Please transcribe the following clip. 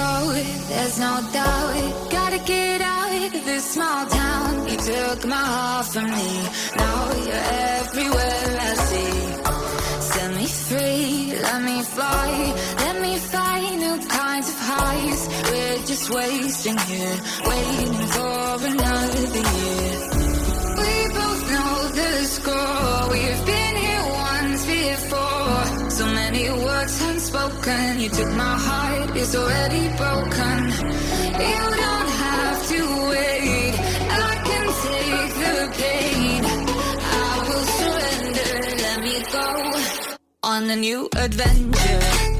go, there's no doubt. Gotta get out of this small town. You took my heart from me, now you're everywhere I see. Set me free, let me fly, let me find new kinds of highs. We're just wasting here, waiting for another year. We both know the score, we've been here once before. So many words unspoken, you took my heart, it's already broken. You don't have to wait, I can take the pain. I will surrender, let me go on a new adventure.